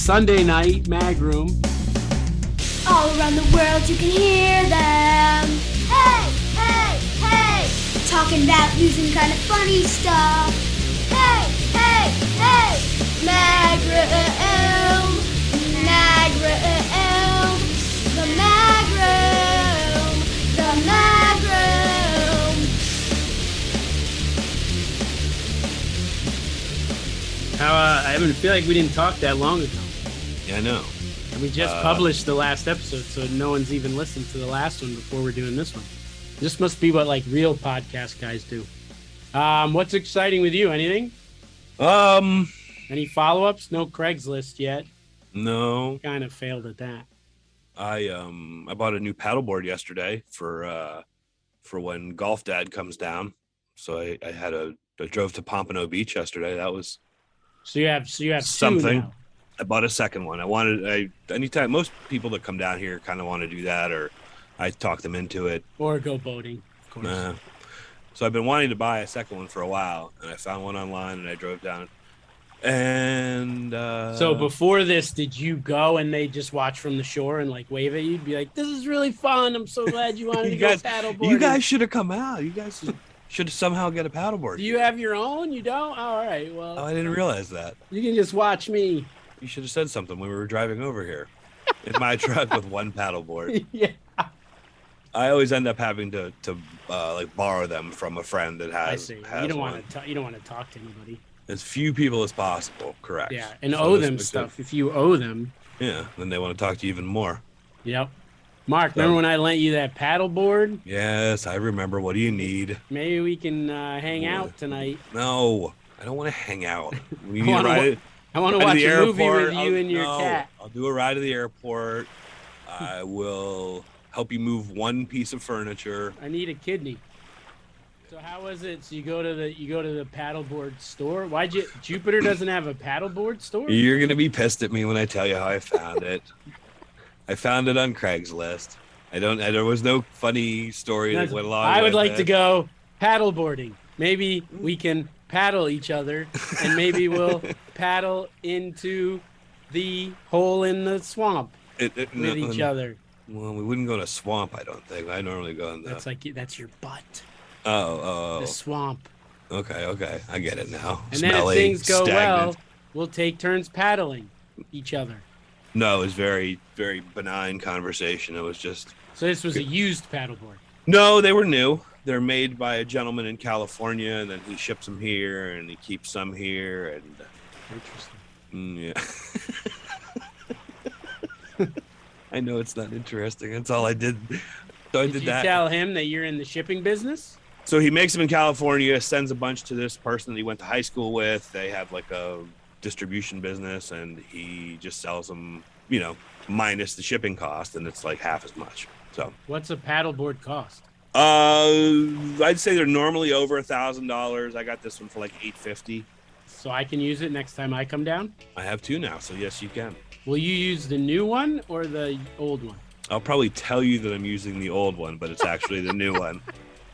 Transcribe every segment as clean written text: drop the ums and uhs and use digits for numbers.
Sunday night mag room. All around the world you can hear them. Hey, hey, hey. Talking about news and kind of funny stuff. Hey, hey, hey. Mag room. Mag room. The mag room. The mag room. I feel like we didn't talk that long ago. Yeah, I know. And we just published the last episode, so no one's even listened to the last one before we're doing this one. This must be what like real podcast guys do. What's exciting with you? Anything? Any follow-ups? No Craigslist yet. No. Kind of failed at that. I bought a new paddleboard yesterday for when Golf Dad comes down. So I drove to Pompano Beach yesterday. That was so you have something. Two now. I bought a second one. Anytime most people that come down here kind of want to do that, or I talk them into it, or go boating, of course. So I've been wanting to buy a second one for a while, and I found one online, and I drove down. And so before this, did you go and they just watch from the shore and like wave at you? You'd be like, "This is really fun. I'm so glad you wanted to go paddleboarding." You guys should have come out. You guys should somehow get a paddleboard. Do you have your own? You don't? Oh, all right. Well, I didn't realize that. You can just watch me. You should have said something when we were driving over here in my truck with one paddleboard. Yeah. I always end up having to like borrow them from a friend that has. I see. You don't want to talk to anybody. As few people as possible. Correct. Yeah, and so owe them stuff. If you owe them. Yeah, then they want to talk to you even more. Yep. Mark, remember when I lent you that paddleboard? Yes, I remember. What do you need? Maybe we can hang out tonight. No, I don't want to hang out. We need to ride it. I want to watch a movie with you and your cat. I'll do a ride to the airport. I will help you move one piece of furniture. I need a kidney. So how was it? So you go to the paddleboard store? Jupiter doesn't have a paddleboard store? You're gonna be pissed at me when I tell you how I found it. I found it on Craigslist. There was no funny story that went along. I would like to go paddleboarding. Maybe we can paddle each other, and maybe we'll paddle into the hole in the swamp with each other. Well, we wouldn't go in a swamp, I don't think. I normally go in the... That's your butt. Oh. The swamp. Okay. I get it now. And Smelly, then if things go stagnant. well, we'll take turns paddling each other. No, it was very, very benign conversation. It was just... So this was a used paddleboard? No, they were new. They're made by a gentleman in California, and then he ships them here, and he keeps some here, and... Interesting. Yeah. I know it's not interesting. That's all I did. So did you tell him that you're in the shipping business? So he makes them in California, sends a bunch to this person that he went to high school with. They have like a distribution business, and he just sells them, minus the shipping cost, and it's like half as much. So what's a paddleboard cost? I'd say they're normally over $1,000. I got this one for like $850. So I can use it next time I come down? I have two now, so yes, you can. Will you use the new one or the old one? I'll probably tell you that I'm using the old one, but it's actually the new one.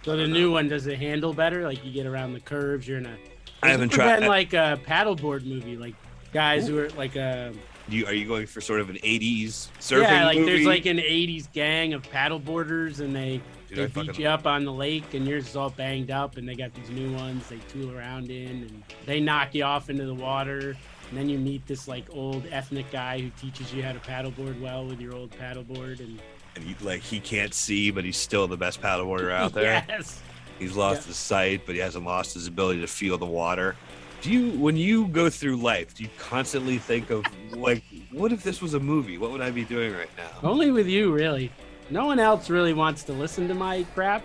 So the new one, does it handle better? Like you get around the curves, you're in a... I haven't tried... been like a paddleboard movie, like guys who are like a... Are you going for sort of an 80s surfing movie? Yeah, like there's like an 80s gang of paddleboarders, and they beat you up on the lake, and yours is all banged up, and they got these new ones they tool around in, and they knock you off into the water, and then you meet this like old ethnic guy who teaches you how to paddleboard well with your old paddleboard, and he can't see, but he's still the best paddleboarder out there. Yes. He's lost his sight, but he hasn't lost his ability to feel the water. When you go through life, do you constantly think of like, what if this was a movie? What would I be doing right now? Only with you, really. No one else really wants to listen to my crap.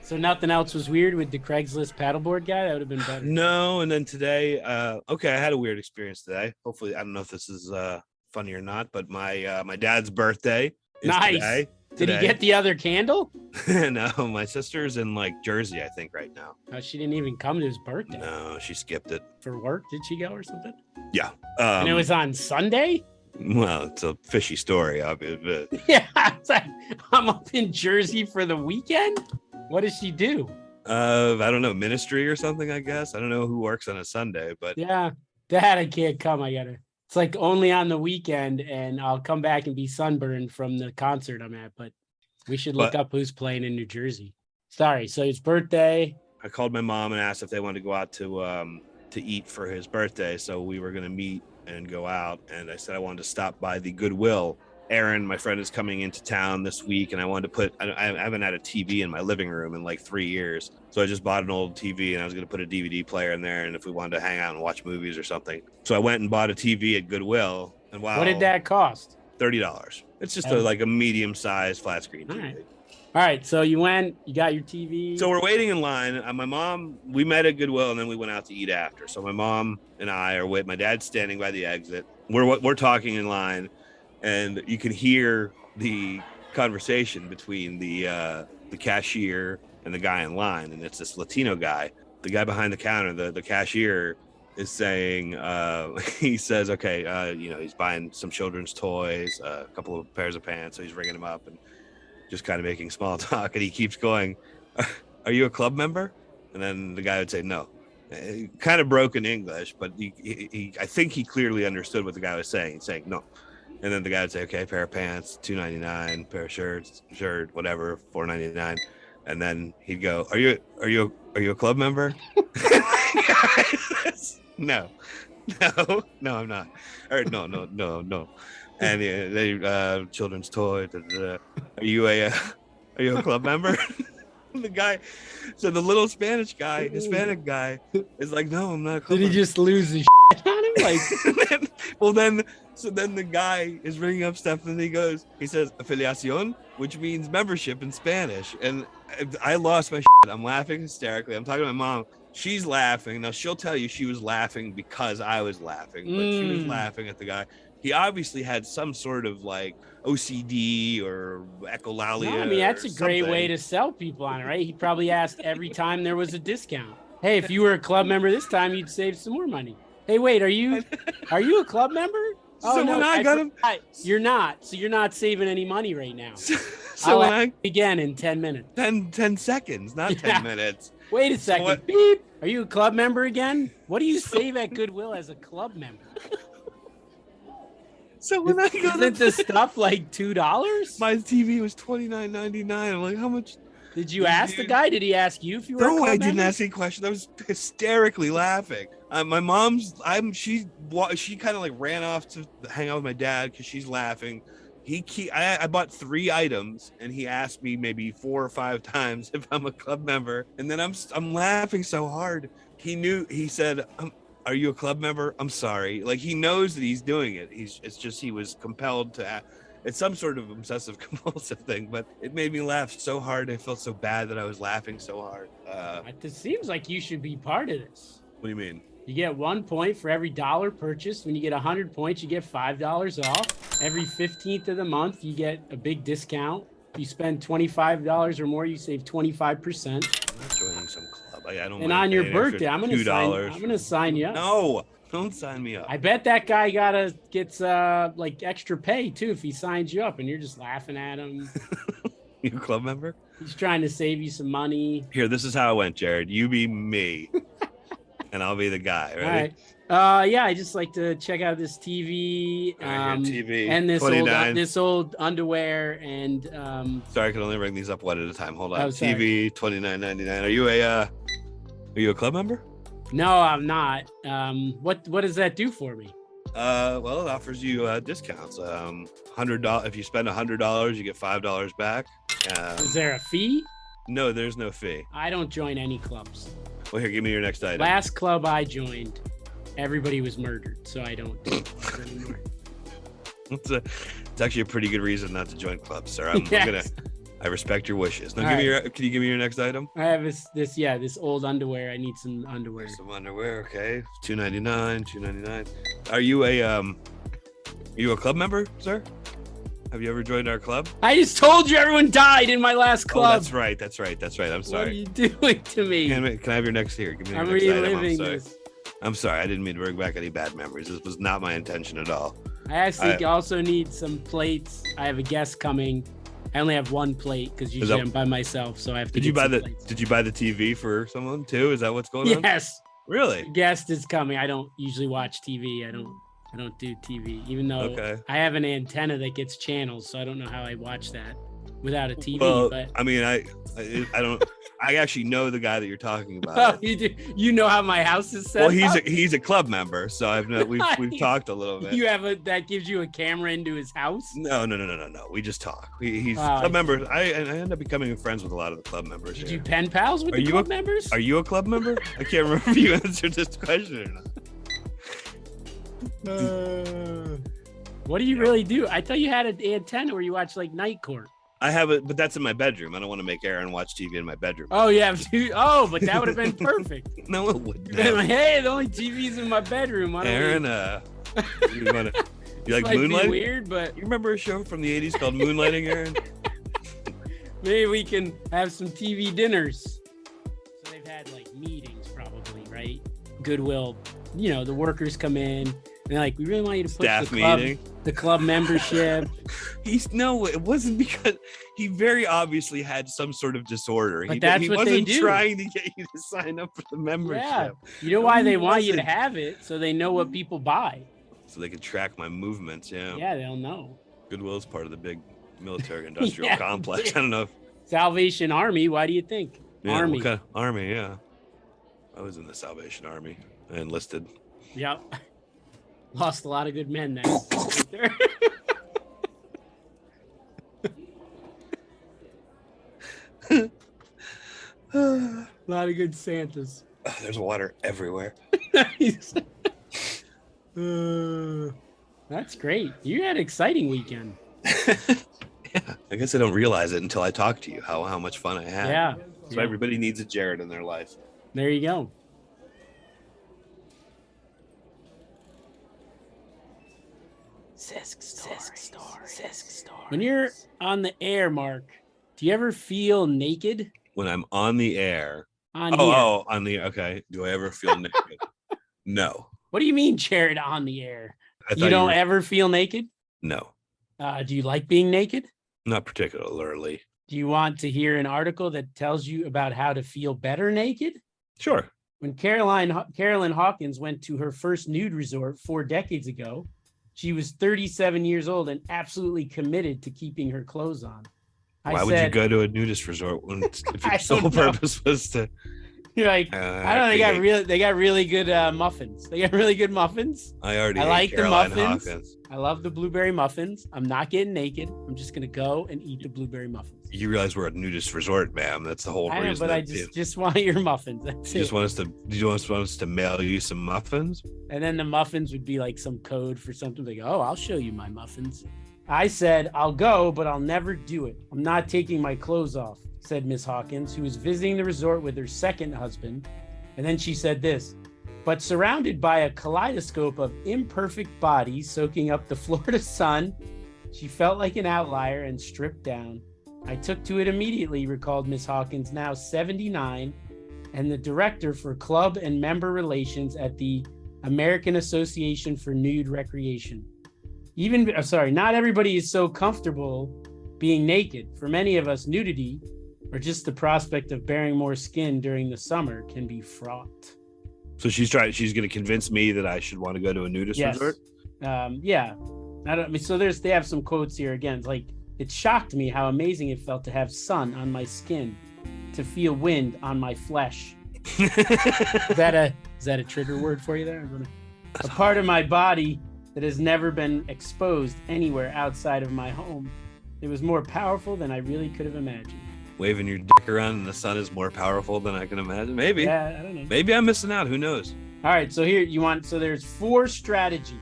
So nothing else was weird with the Craigslist paddleboard guy? That would have been better. No, and then today, I had a weird experience today. Hopefully, I don't know if this is funny or not, but my dad's birthday is nice. Today. Did he get the other candle? No, my sister's in like Jersey, I think, right now. Oh, she didn't even come to his birthday. No, she skipped it. For work? Did she go or something? Yeah. And it was on Sunday? Well, it's a fishy story, obviously. Yeah, it's like, I'm up in Jersey for the weekend? What does she do? I don't know, ministry or something, I guess. I don't know who works on a Sunday, but Yeah, Dad, I can't come. It's like only on the weekend, and I'll come back and be sunburned from the concert I'm at. But we should look up who's playing in New Jersey. Sorry, so his birthday. I called my mom and asked if they wanted to go out to eat for his birthday. So we were going to meet and go out. And I said I wanted to stop by the Goodwill. Aaron, my friend, is coming into town this week, and I wanted to I haven't had a TV in my living room in like 3 years. So I just bought an old TV, and I was going to put a DVD player in there. And if we wanted to hang out and watch movies or something. So I went and bought a TV at Goodwill. And wow. What did that cost? $30. It's just a medium-sized flat screen TV. All right, so you went, you got your TV. So we're waiting in line. My mom, we met at Goodwill, and then we went out to eat after. So my mom and I are with my dad's standing by the exit. We're talking in line, and you can hear the conversation between the cashier and the guy in line, and it's this Latino guy. The guy behind the counter, the cashier, is saying, he says, okay, he's buying some children's toys, a couple of pairs of pants, so he's ringing them up and just kind of making small talk, and he keeps going, are you a club member? And then the guy would say no. Kind of broken English, but he I think he clearly understood what the guy was saying. He's saying no. And then the guy would say, okay, pair of pants, $2.99, pair of shirts, shirt, whatever, $4.99. And then he'd go, are you a club member? No, I'm not. Or no. And they children's toy. Are you a club member? The guy, so the little Hispanic guy is like, no, I'm not a club member. Did he just lose his shit on him? Like, then the guy is ringing up stuff, and he says afiliación, which means membership in Spanish. And I lost my shit. I'm laughing hysterically. I'm talking to my mom. She's laughing. Now she'll tell you she was laughing because I was laughing, but she was laughing at the guy. He obviously had some sort of like OCD or echolalia. No, I mean, that's a great way to sell people on it, right? He probably asked every time there was a discount. Hey, if you were a club member this time, you'd save some more money. Hey, wait, are you a club member? Oh, no, I got him. You're not. So you're not saving any money right now. So I'll again in 10 minutes. 10 seconds, not 10 minutes. Wait a second. So beep. Are you a club member again? What do you save at Goodwill as a club member? So when I go isn't the stuff like $2? My TV was $29.99. I'm like, how much? Did you ask the guy? Did he ask you if you were? No, I didn't ask any question. I was hysterically laughing. My mom's, she kind of like ran off to hang out with my dad because she's laughing. I bought 3 items, and he asked me maybe 4 or 5 times if I'm a club member, and then I'm laughing so hard. He said, are you a club member? I'm sorry. Like, he knows that he's doing it. It's just he was compelled to. It's some sort of obsessive compulsive thing, but it made me laugh so hard. I felt so bad that I was laughing so hard. It seems like you should be part of this. What do you mean? You get 1 point for every $1 purchased. When you get 100 points, you get $5 off. Every 15th of the month, you get a big discount. If you spend $25 or more, you save 25%. I'm not joining some club. I don't. And on your birthday, I'm gonna sign you up. No, don't sign me up. I bet that guy gets like extra pay too if he signs you up, and you're just laughing at him. You a club member? He's trying to save you some money. Here, this is how it went, Jared. You be me, and I'll be the guy. Ready? All right. Yeah, I just like to check out this TV, TV and this old underwear, and sorry, I can only bring these up one at a time. Hold on. Oh, TV $29.99. Are you a club member? No, I'm not. What does that do for me? Well, it offers you discounts. $100. If you spend $100, you get $5 back. Is there a fee? No, there's no fee. I don't join any clubs. Well, here, give me your next item. Last club I joined, everybody was murdered, so I don't do it anymore. It's actually a pretty good reason not to join clubs, sir. I respect your wishes. Now, can you give me your next item? I have this old underwear. I need some underwear. Some underwear, okay. $2.99. Are you a club member, sir? Have you ever joined our club? I just told you everyone died in my last club. Oh, that's right. I'm sorry. What are you doing to me? Can I have your next here? Give me your next item. I'm sorry. I'm sorry. I didn't mean to bring back any bad memories. This was not my intention at all. I actually also need some plates. I have a guest coming. I only have one plate because usually I'm by myself, so I have to. Did you buy the TV for someone too? Is that what's going on? Yes. Really? Guest is coming. I don't usually watch TV. I don't do TV, even though I have an antenna that gets channels, so I don't know how I watch that without a TV. Well, but I mean, I don't. I actually know the guy that you're talking about. Oh, you do? You know how my house is set? Well, he's a club member, so we've talked a little bit. You have that gives you a camera into his house? No. We just talk. He's club member. I end up becoming friends with a lot of the club members. Did you pen pals with the club members? Are you a club member? I can't remember if you answered this question or not. What do you really do? I thought you had an antenna where you watch like Night Court. I have it, but that's in my bedroom. I don't want to make Aaron watch TV in my bedroom. Oh, yeah. Oh, but that would have been perfect. No, it wouldn't. Like, hey, the only TV's in my bedroom. Aaron, you like moonlighting? Weird, but you remember a show from the 80s called Moonlighting, Aaron? Maybe we can have some TV dinners. So they've had like meetings, probably, right? Goodwill. The workers come in and they're like, we really want you to put the club membership. It wasn't because he very obviously had some sort of disorder. But that's what they do. He wasn't trying to get you to sign up for the membership. Yeah. You know why they want you to have it? So they know what people buy. So they can track my movements. Yeah. Yeah, they'll know. Goodwill's part of the big military industrial complex. I don't know. Salvation Army. Why do you think? Yeah, Army. Okay. Army. Yeah. I was in the Salvation Army. I enlisted. Yep. Lost a lot of good men then. A lot of good Santas. There's water everywhere. That's great. You had an exciting weekend. Yeah, I guess I don't realize it until I talk to you how much fun I had. Yeah. So everybody needs a Jared in their life. There you go. Sisk story. When you're on the air, Mark, do you ever feel naked? When I'm on the air. On the okay. Do I ever feel naked? No. What do you mean, Jared, on the air? You don't ever feel naked? No. Do you like being naked? Not particularly. Do you want to hear an article that tells you about how to feel better naked? Sure. When Carolyn Hawkins went to her first nude resort 4 decades ago, she was 37 years old and absolutely committed to keeping her clothes on. Why would you go to a nudist resort if your sole purpose was to? You're like, I don't know. They got really good muffins. They got really good muffins. I like Caroline the muffins. Hawkins. I love the blueberry muffins. I'm not getting naked. I'm just gonna go and eat the blueberry muffins. You realize we're a nudist resort, ma'am. That's the whole reason. I know, but I just want your muffins. That's you just want us to. Do you want us to mail you some muffins? And then the muffins would be like some code for something. Like, oh, I'll show you my muffins. I said, I'll go, but I'll never do it. I'm not taking my clothes off, said Miss Hawkins, who was visiting the resort with her second husband. And then she said this, but surrounded by a kaleidoscope of imperfect bodies soaking up the Florida sun, she felt like an outlier and stripped down. I took to it immediately, recalled Miss Hawkins, now 79, and the director for club and member relations at the American Association for Nude Recreation. Not everybody is so comfortable being naked. For many of us, nudity, or just the prospect of bearing more skin during the summer, can be fraught. So she's going to convince me that I should want to go to a nudist resort? Yeah. They have some quotes here again. It's like, it shocked me how amazing it felt to have sun on my skin, to feel wind on my flesh. Is that a trigger word for you there? A part of my body that has never been exposed anywhere outside of my home. It was more powerful than I really could have imagined. Waving your dick around in the sun is more powerful than I can imagine. Maybe. Yeah, I don't know. Maybe I'm missing out. Who knows? All right, so there's 4 strategies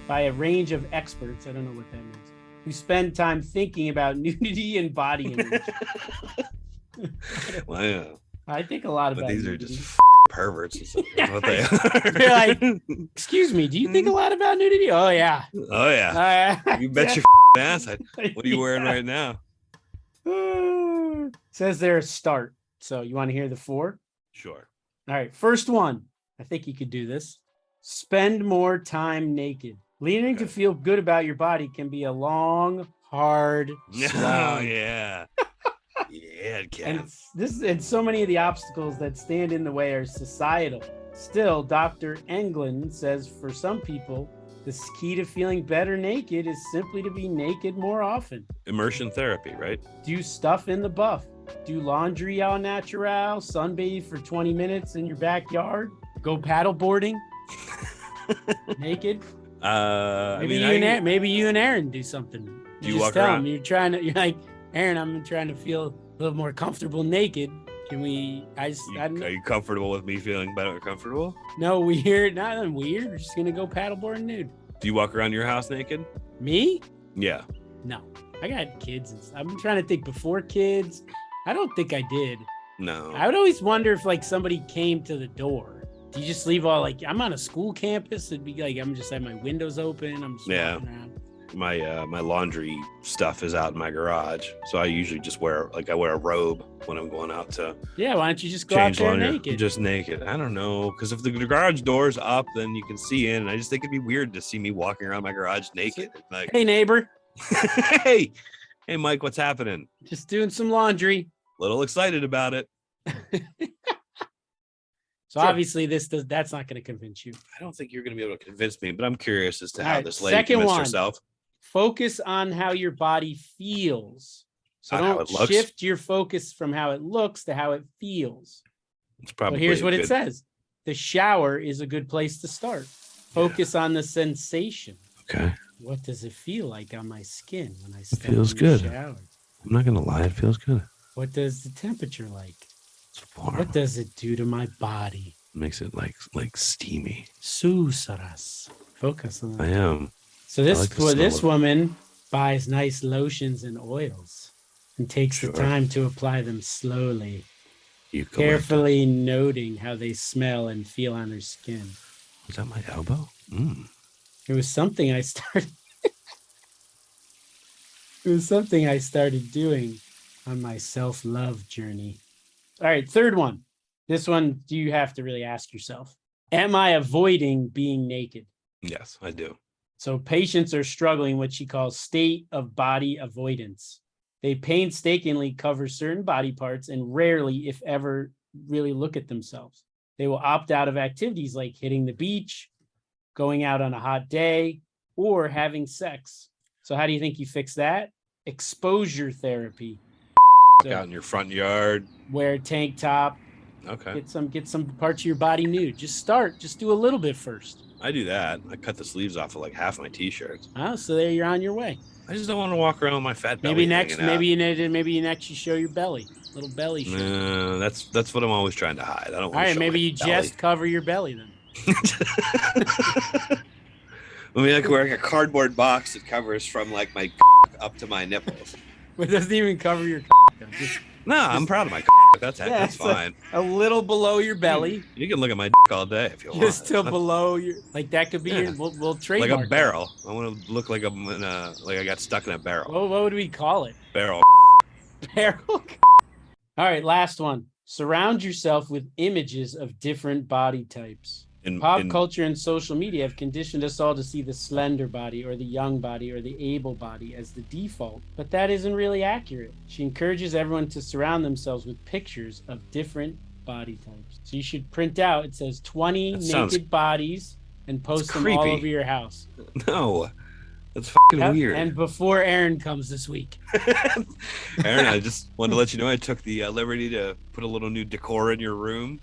by a range of experts. I don't know what that means. Who spend time thinking about nudity and body image. Wow. I think a lot about these nudity. are just perverts. What they are. You're like, excuse me, do you think a lot about nudity? Oh yeah. Oh yeah. You bet your ass. What are you wearing right now? Says they're a start. So you want to hear the 4? Sure. All right. First one. I think you could do this. Spend more time naked. Learning to feel good about your body can be a long, hard Oh slog. yeah. Yeah, it can. And so many of the obstacles that stand in the way are societal. Still, Dr. Englund says for some people, the key to feeling better naked is simply to be naked more often. Immersion therapy, right? Do stuff in the buff. Do laundry au natural, sunbathe for 20 minutes in your backyard, go paddle boarding naked. Maybe you and Aaron do something. You just walk tell around? him you're like, Aaron, I'm trying to feel a little more comfortable naked. Can we? I don't know. Are you comfortable with me feeling better comfortable? No, weird. Not weird. We're just gonna go paddleboard nude. Do you walk around your house naked? Me? Yeah. No, I got kids. I'm trying to think before kids. I don't think I did. No. I would always wonder if like somebody came to the door. Do you just leave all like I'm on a school campus? It'd be like I'm just have my windows open. I'm just walking around. My laundry stuff is out in my garage, so I usually just wear a robe when I'm going out to Yeah, why don't you just go out there laundry. naked? Just naked. I don't know, because if the garage door's up, then you can see in. I just think it'd be weird to see me walking around my garage naked. Like, Hey neighbor, hey, Mike, what's happening? just doing some laundry. Little excited about it. So Sure. obviously that's not going to convince you. I don't think you're going to be able to convince me, but I'm curious as to All how right, this lady second convinced one. herself. Focus on how your body feels. So Not how don't it looks. shift your focus from how it looks to how it feels. It's Well, probably here's what good. it says. The shower is a good place to start. Focus on the sensation. Okay. What does it feel like on my skin when I step feels in good. the shower? I'm not going to lie. It feels good. What does the temperature like? It's warm. What does it do to my body? Makes it like steamy. Susaras. Focus on that. I am. So this like the smell this of it. woman buys nice lotions and oils and takes Sure. the time to apply them slowly, You collect- carefully noting how they smell and feel on her skin. Was that my elbow? It was something I started. It was something I started doing on my self-love journey. All right, third one. This one, do you have to really ask yourself? Am I avoiding being naked? Yes, I do. So patients are struggling what she calls state of body avoidance. They painstakingly cover certain body parts and rarely, if ever, really look at themselves. They will opt out of activities like hitting the beach, going out on a hot day, or having sex. So how do you think you fix that? Exposure therapy. Out in your front yard. Wear a tank top, Okay. get some parts of your body nude. Just do a little bit first. I do that. I cut the sleeves off of like half my t-shirts. Oh, so there you're on your way. I just don't want to walk around with my fat belly. Maybe next, hanging out. maybe next you show your belly, little belly show. No, that's what I'm always trying to hide. I don't want All right, maybe you just cover your belly then. I mean, I could wear like a cardboard box that covers from like my up to my nipples. But it doesn't even cover your just No, I'm proud of my that's it's fine. a little below your belly, You can look at my all day if you want. just till below your like that could be Yeah. your. We'll like trademark a barrel. I want to look like I'm in a, like I got stuck in a barrel. that. What would we call it? Barrel. Barrel. All right, last one. Surround yourself with images of different body types. Pop culture and social media have conditioned us all to see the slender body or the young body or the able body as the default, but that isn't really accurate. She encourages everyone to surround themselves with pictures of different body types. So you should print out, it says 20 That sounds- naked bodies and post them all creepy. over your house. No, that's fucking Yep, weird. and before Aaron comes this week. Aaron, I just wanted to let you know I took the liberty to put a little new decor in your room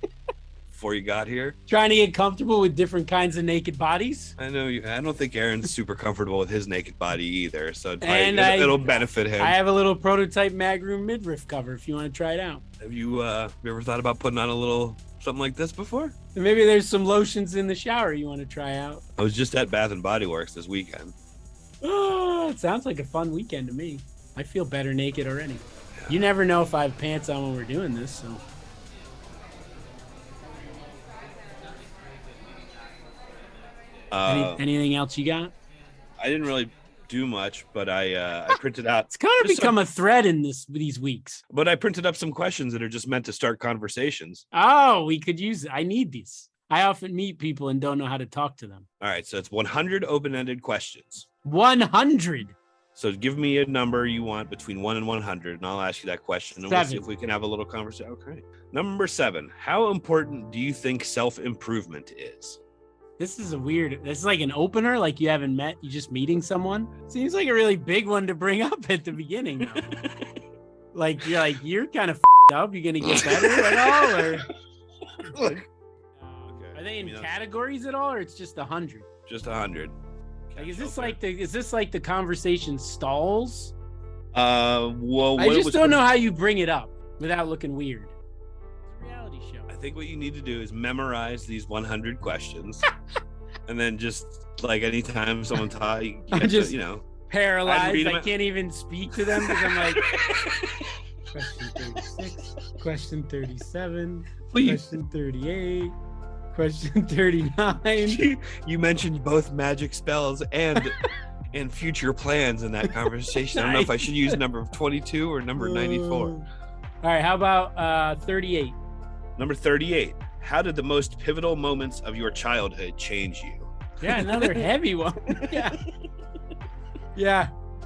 before you got here. Trying to get comfortable with different kinds of naked bodies. I know you. I don't think Aaron's super comfortable with his naked body either, so And it'll benefit him. I have a little prototype Magroom midriff cover if you want to try it out. Have you ever thought about putting on a little something like this before? And maybe there's some lotions in the shower you want to try out. I was just at Bath and Body Works this weekend. Oh, it sounds like a fun weekend to me. I feel better naked already. You never know if I have pants on when we're doing this, so. Anything else you got? I didn't really do much, but I printed out. It's kind of just become a thread in these weeks. But I printed up some questions that are just meant to start conversations. Oh, we could use it. I need these. I often meet people and don't know how to talk to them. All right, so it's 100 open-ended questions. 100. So give me a number you want between 1 and 100, and I'll ask you that question, and we'll see if we can have a little conversation. Okay. Number 7. How important do you think self-improvement is? This is this is like an opener, like you haven't met, you just meeting someone. Seems like a really big one to bring up at the beginning, though. you're kind of up. You gonna get better at all, or Look. Are they in categories at all, or it's just 100? Just 100. Like, is this like the conversation stalls? Well, I just don't know how you bring it up without looking weird. It's a reality show. I think what you need to do is memorize these 100 questions, and then just like anytime someone talks, I'm just paralyzed. I can't even speak to them because I'm like, question 36, question 37, question 38. Question 39. You mentioned both magic spells and future plans in that conversation. I don't know if I should use number 22 or number 94. All right, how about 38? Number 38. How did the most pivotal moments of your childhood change you? Yeah, another heavy one. Yeah.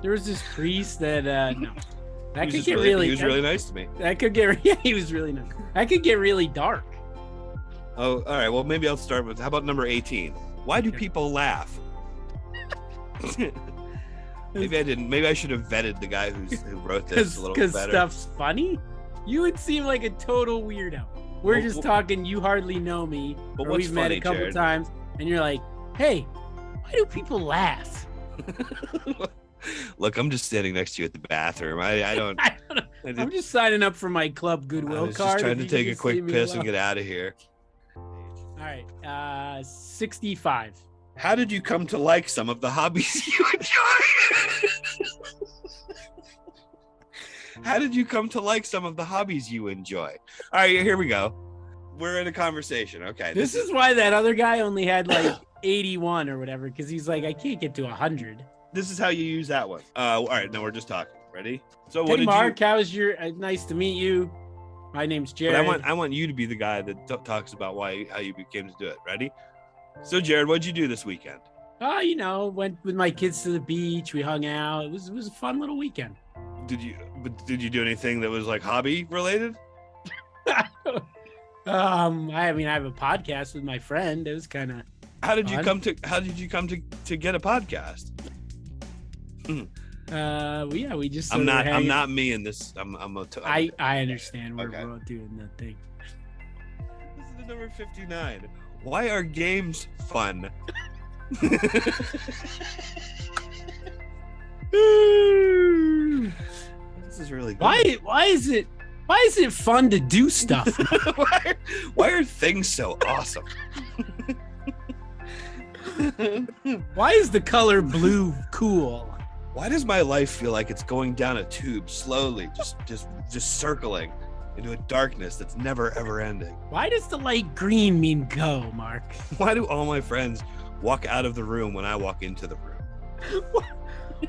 There was this priest that no. That could get really. He was really nice to me. That could get. Yeah, he was really nice. That could get really dark. Oh, all right. Well, maybe I'll start with, how about number 18? Why do people laugh? Maybe I didn't. Maybe I should have vetted the guy who wrote this a little better. Because stuff's funny? You would seem like a total weirdo. We're just talking, you hardly know me. But we've met a couple times, and you're like, hey, why do people laugh? Look, I'm just standing next to you at the bathroom. I don't. I'm just signing up for my Club Goodwill card. I was just trying to take a quick piss and get out of here. All right, 65. How did you come to like some of the hobbies you enjoy? How did you come to like some of the hobbies you enjoy? All right, here we go. We're in a conversation. Okay. This is why that other guy only had like 81 or whatever, because he's like, I can't get to 100. This is how you use that one. All right, now we're just talking. Ready? So hey, Mark, how's your? Nice to meet you. My name's Jared. But I want you to be the guy that talks about how you came to do it. Ready? So, Jared, what'd you do this weekend? Went with my kids to the beach. We hung out. It was a fun little weekend. Did you do anything that was like hobby related? I have a podcast with my friend. It was kind of. How did you come to get a podcast? We just. I'm not me in this. I understand. We're both doing the thing. This is the number 59. Why are games fun? This is really good. Why is it fun to do stuff? why are things so awesome? Why is the color blue cool? Why does my life feel like it's going down a tube slowly, just circling into a darkness that's never ever ending? Why does the light green mean go, Mark? Why do all my friends walk out of the room when I walk into the room?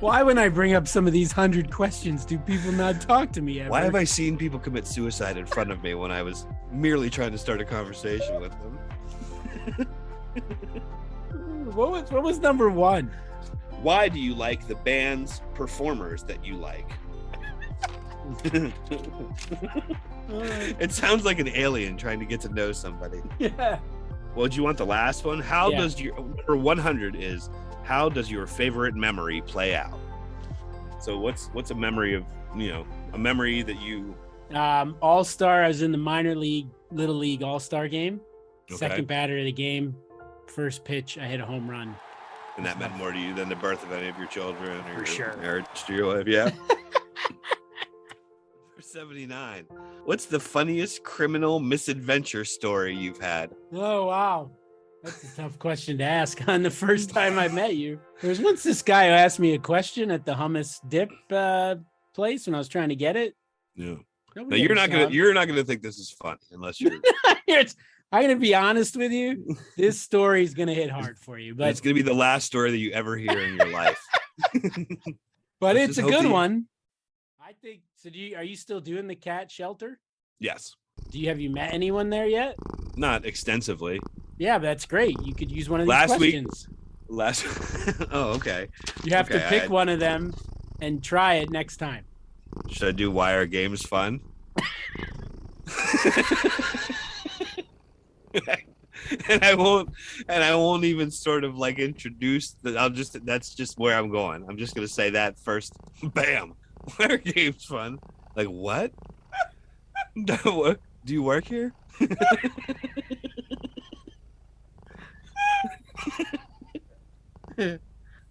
Why, when I bring up some of these 100 questions, do people not talk to me ever? Why have I seen people commit suicide in front of me when I was merely trying to start a conversation with them? What was number 1? Why do you like the band's performers that you like? It sounds like an alien trying to get to know somebody. Yeah. Well, do you want the last one? Does your number 100 is, how does your favorite memory play out? So what's a memory of, a memory that you... All-Star, I was in the minor league, little league all-star game. Okay. Second batter of the game. First pitch, I hit a home run. And that meant more to you than the birth of any of your children or For sure. marriage to your wife, yeah? For 79. What's the funniest criminal misadventure story you've had? Oh, wow. That's a tough question to ask on the first time I met you. There was once this guy who asked me a question at the hummus dip place when I was trying to get it. Yeah. No, you're not gonna think this is funny unless you're I'm gonna be honest with you. This story is gonna hit hard for you, but it's gonna be the last story that you ever hear in your life. But it's a good one. I think so. Are you still doing the cat shelter? Yes. Have you met anyone there yet? Not extensively. Yeah, but that's great. You could use one of these questions. Oh, okay. You have to pick one of them, and try it next time. Should I do why are games fun? and I won't even sort of like introduce that's just where I'm going. I'm just gonna say that first. Bam. Why are games fun? Like what? Do you work here?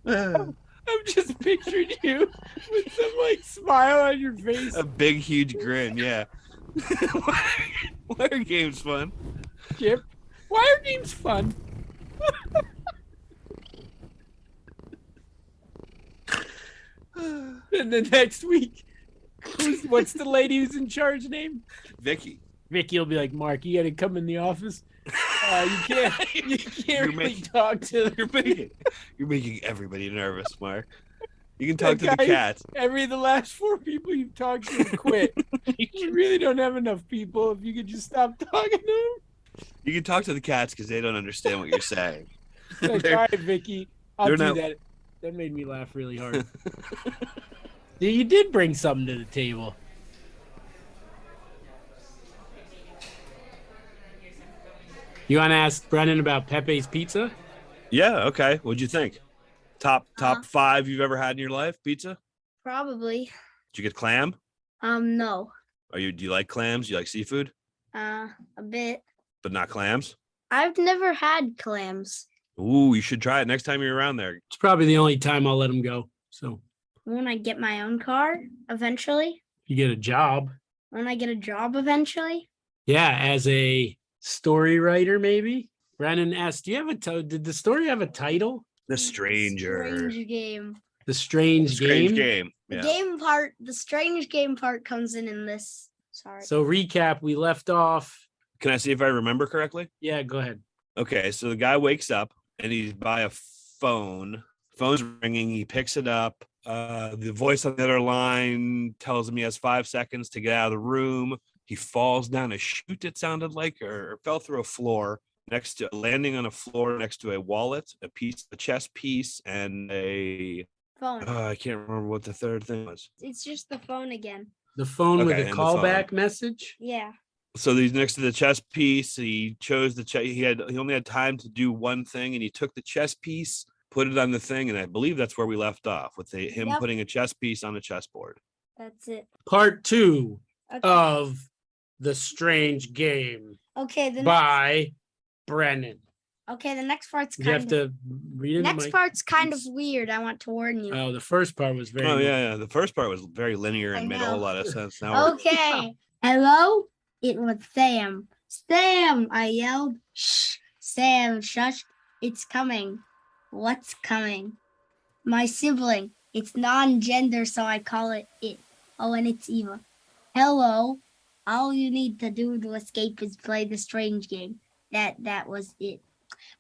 I'm just picturing you with some like smile on your face. A big, huge grin. Yeah. Why are games fun? Chip, why are games fun? And then next week, what's the lady who's in charge name? Vicky. Vicky will be like, Mark, you got to come in the office. You can't really talk to them. You're making everybody nervous, Mark. You can talk to the cats. The last 4 people you've talked to have quit. You really don't have enough people. If you could just stop talking to them. You can talk to the cats because they don't understand what you're saying. Like, all right, Vicky, I'll do that. That made me laugh really hard. You did bring something to the table. You want to ask Brennan about Pepe's Pizza? Yeah, okay. What'd you think? Top 5 you've ever had in your life, pizza? Probably. Did you get clam? No. Do you like clams? Do you like seafood? A bit. But not clams? I've never had clams. Ooh, you should try it next time you're around there. It's probably the only time I'll let him go. So when I get my own car eventually. You get a job. When I get a job eventually. Yeah, as a story writer, maybe. Brennan asked, "Do you have did the story have a title?" The Stranger. Strange game. The Strange Game. Yeah. The Strange Game part comes in this. Sorry. So recap, we left off. Can I see if I remember correctly? Yeah, go ahead. Okay, so the guy wakes up and he's by a phone. Phone's ringing. He picks it up. The voice on the other line tells him he has 5 seconds to get out of the room. He falls down a chute, it sounded like, or fell through a floor landing on a floor next to a wallet, a chess piece, and a phone. I can't remember what the third thing was. It's just the phone again. The phone with a callback message? Yeah. So he's next to the chess piece. He chose the chess. He only had time to do one thing, and he took the chess piece, put it on the thing, and I believe that's where we left off with him putting a chess piece on a chessboard. That's it. Part 2 of The Strange Game. Okay. By Brennan. Okay, the next part's you have to read it. Next part's kind of weird. I want to warn you. Oh, the first part was very. Oh yeah. The first part was very linear and made a whole lot of sense. Now. Okay. Hello. It was Sam. Sam, I yelled. Shh. Sam, shush. It's coming. What's coming? My sibling. It's non-gender, so I call it it. Oh, and it's Eva. Hello. All you need to do to escape is play the Strange Game. That was it.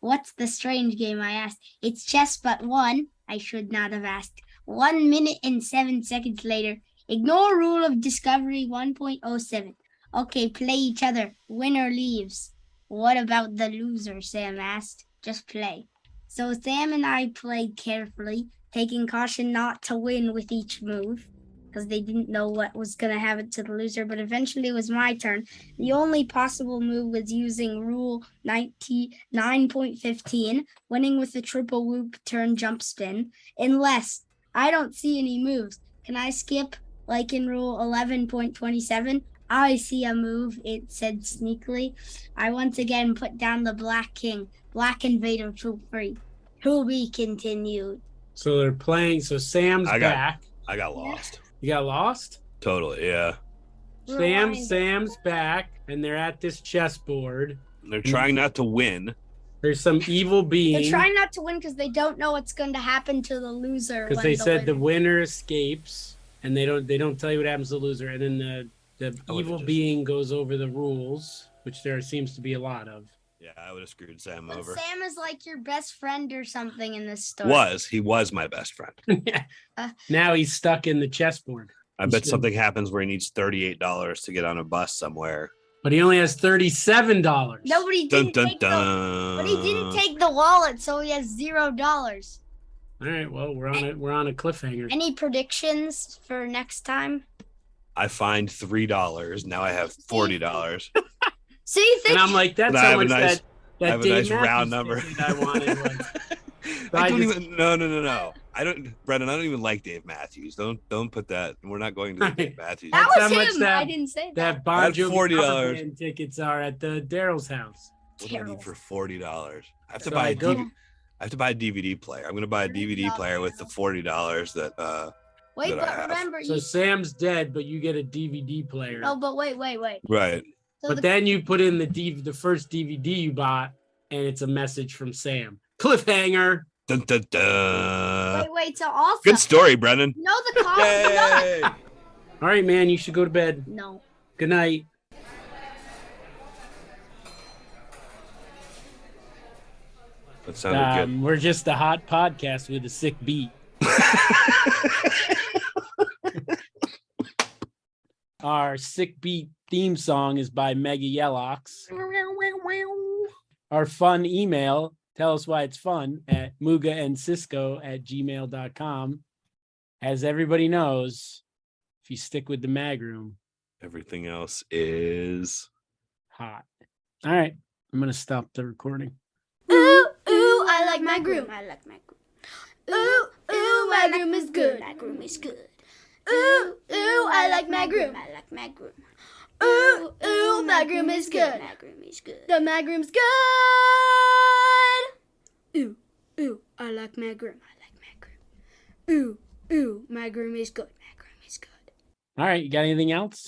What's the Strange Game? I asked. It's chess but one. I should not have asked. 1 minute and 7 seconds later. Ignore rule of discovery 1.07. Okay, play each other. Winner leaves. What about the loser? Sam asked. Just play. So Sam and I played carefully, taking caution not to win with each move, because they didn't know what was going to happen to the loser, but eventually it was my turn. The only possible move was using rule 9.15, winning with a triple whoop turn jump spin, unless I don't see any moves. Can I skip like in rule 11.27? I see a move, it said sneakily. I once again put down the Black King. Black Invader troop free. To be continued. So they're playing, so Sam's back. I got lost. You got lost? Totally, yeah. Sam's back, and they're at this chessboard. They're trying not to win. There's some evil being. They're trying not to win because they don't know what's going to happen to the loser. Because they said the winner escapes, and they don't tell you what happens to the loser. And then the evil being goes over the rules, which there seems to be a lot of. Yeah, I would have screwed Sam over. Sam is like your best friend or something in this story. He was my best friend. Now he's stuck in the chessboard. I bet something happens where he needs $38 to get on a bus somewhere. But he only has $37. Nobody didn't take the wallet, so he has $0. All right. Well, we're on a cliffhanger. Any predictions for next time? I find $3. Now I have $40. So you think? And I'm like, that's I how have a much nice- I that have a Dave nice Matthews round number. ticket I wanted was. I don't just- even. No. I don't, Brendan. I don't even like Dave Matthews. Don't put that. We're not going to the Dave Matthews. That That's how was much him. that- I didn't say that. That Bon That's Jovi $40. cover band tickets are at the Daryl's house. What do I need for $40? I have to So buy I a go- DVD. I have to buy a DVD player. I'm going to buy a DVD player with the $40 that. Wait, that I but have. remember, So Sam's dead, but you get a DVD player. No, but wait. Right. So But then you put in the first DVD you bought, and it's a message from Sam. Cliffhanger. Dun, dun, dun. wait. So also, Good story, Brendan. you know the cost. Yay! All right, man. You should go to bed. No. Good night. That sounded good. We're just a hot podcast with a sick beat. Our sick beat theme song is by Mega Yellox. Our fun email, tell us why it's fun, at mugaandcisco@gmail.com. As everybody knows, if you stick with the mag room, Everything else is. hot. All right, I'm going to stop the recording. Ooh, I like my groom. Ooh, my groom is good. Ooh, I like my groom. Ooh, my groom is good. The my groom's good. Ooh, I like my groom. Ooh, my groom is good. All right, you got anything else?